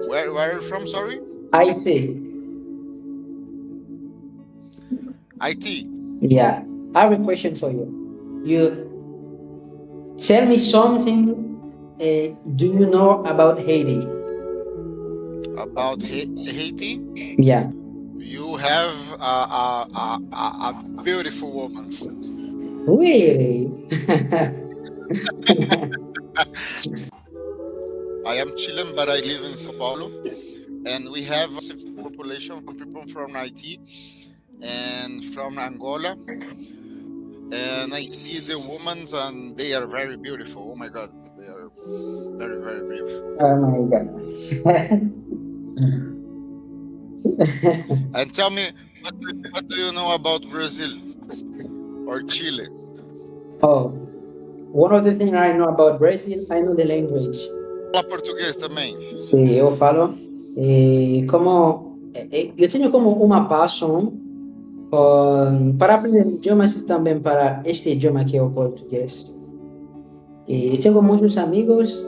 Where are you from? Sorry, IT. IT. Yeah. I have a question for you. You tell me something. Do you know about Haiti? About Haiti. Yeah. You have a beautiful woman. Really? I am Chilean, but I live in Sao Paulo, and we have a massive population from people from IT and from Angola. And I see the women, and they are very beautiful. Oh my God, they are very, very beautiful. Oh my gosh. And tell me, what do you know about Brazil or Chile? Oh, one of the things I know about Brazil, I know the language. Fala português também. Sim, eu falo. E como eu tenho como uma paixão para aprender idiomas e também para este idioma que é o português. E tenho muitos amigos.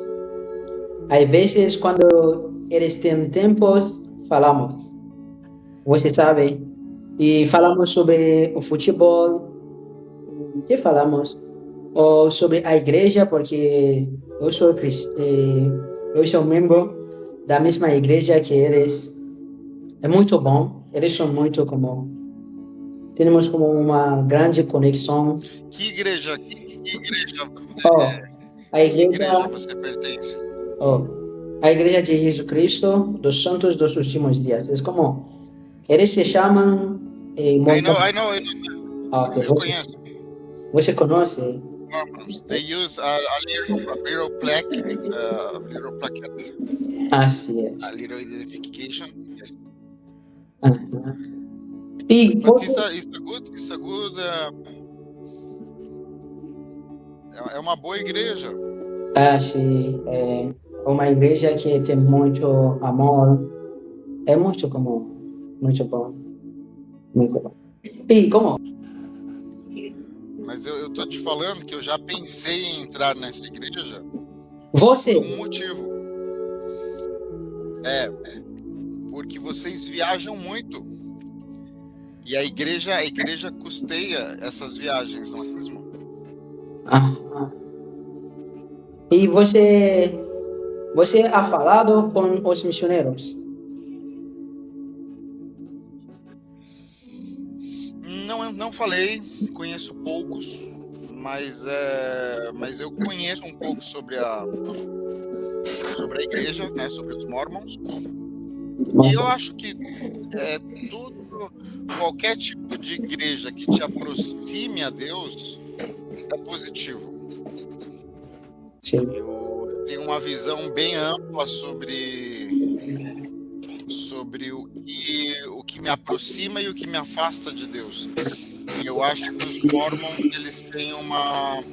Às vezes, quando eles têm tempos, falamos. Você sabe? E falamos sobre o futebol. O que falamos? Ou sobre a igreja, porque eu sou membro da mesma igreja que eles. É muito bom. Eles são muito como. Temos como uma grande conexão. Que igreja? Que igreja Oh, você, a que igreja igreja, você pertence? oh, a igreja de Jesus Cristo dos Santos dos Últimos Dias. É como eles se chamam. I know, I know, I know. Ah, ok. Eu conheço. Você conhece? Mormons. They use a little plaque, a little plaquette, Ah, sim. a little identification. Yes. E But it's a good. É uma boa igreja. sim, é uma igreja que tem muito amor. É muito como muito bom, muito bom. E como? Mas eu tô te falando que eu já pensei em entrar nessa igreja Você? por um motivo. Porque vocês viajam muito. E a igreja custeia essas viagens, não é mesmo? Ah, ah. E você ha falado com os missionários? Não falei, conheço poucos, mas eu conheço um pouco sobre a igreja, né, sobre os Mormons. E eu acho que qualquer tipo de igreja que te aproxime a Deus é positivo. Sim. Eu tenho uma visão bem ampla sobre o que me aproxima e o que me afasta de Deus. E eu acho que os Mormons, eles têm uma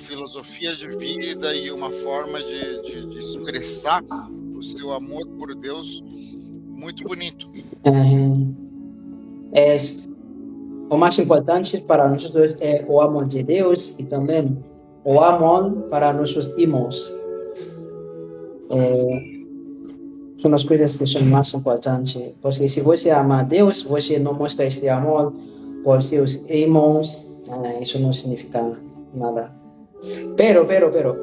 filosofia de vida e uma forma de expressar o seu amor por Deus muito bonito. É, o mais importante para nós dois é o amor de Deus e também o amor para nossos irmãos. São as coisas que são mais importantes. Porque se você ama a Deus, você não mostra esse amor por seus irmãos. Isso não significa nada. Pero,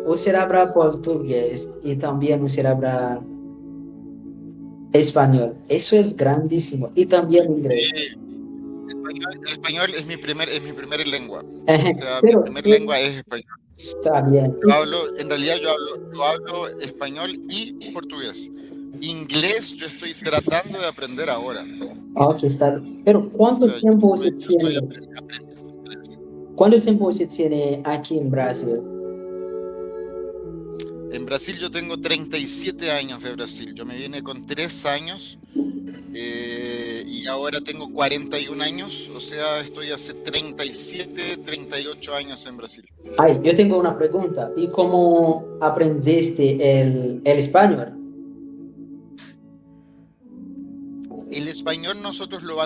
você habla português e também você habla espanhol. Isso é grandíssimo. E também inglês. Español es mi primera lengua. Ajá, O sea, mi pero primera lengua es español. está bien. En realidad yo hablo español y portugués. Inglés yo estoy tratando de aprender ahora. Ok, está bien. Pero ¿cuánto O sea, tiempo yo você estoy tiene? aprendiendo. ¿Cuánto tiempo você tiene aquí en Brasil? En Brasil yo tengo 37 años de Brasil. Yo me vine con 3 años y ahora tengo 41 años. O sea, estoy hace 37, 38 años en Brasil. Ay, yo tengo una pregunta. ¿Y cómo aprendiste el español? El español nosotros lo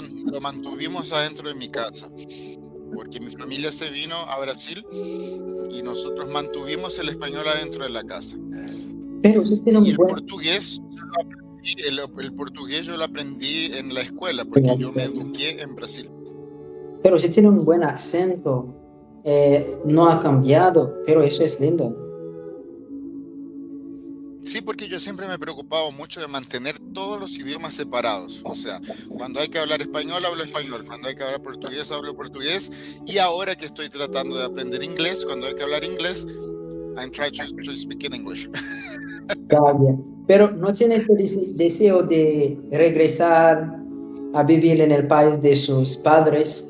mantuvimos adentro de mi casa, porque mi familia se vino a Brasil y nosotros mantuvimos el español adentro de la casa. Pero tú tienes Y un el buen... portugués, el portugués yo lo aprendí en la escuela porque yo me eduqué en Brasil. Pero si tiene un buen acento, no ha cambiado, pero eso es lindo. Sí, porque yo siempre me he preocupado mucho de mantener todos los idiomas separados. O sea, cuando hay que hablar español, hablo español. Cuando hay que hablar portugués, hablo portugués. Y ahora que estoy tratando de aprender inglés, cuando hay que hablar inglés, I'm trying to speak in English. Cambia. Pero no tiene este deseo de regresar a vivir en el país de sus padres.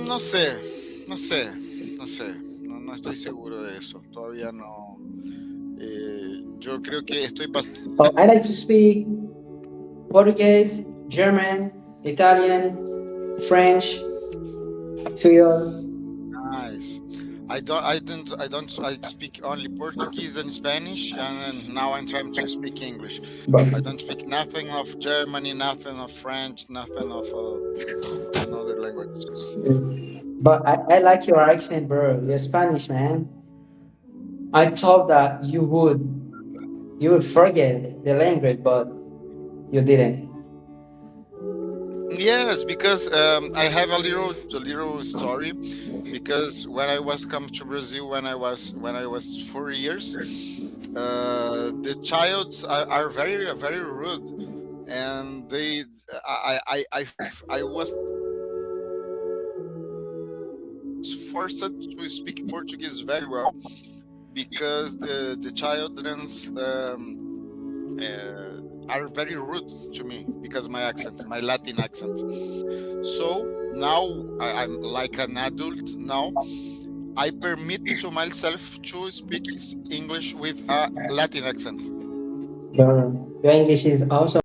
No sé, no sé, no sé. No, no estoy seguro de eso. Todavía no. Yo creo que estoy pasando. Oh, I like to speak Portuguese, German, Italian, French, Creole. Nice. I speak only Portuguese and Spanish, and then now I'm trying to speak English. But, I don't speak nothing of Germany, nothing of French, nothing of another languages. but I like your accent, bro. You're Spanish, man. I thought that you would forget the language, but you didn't. Yes, because I have a little story. Because when I was come to Brazil when I was 4 years, the childs are very rude, and I was forced to speak Portuguese very well because the childrens are very rude to me because my accent, my Latin accent. So now I'm like an adult now. I permit to myself to speak English with a Latin accent. Your English is awesome.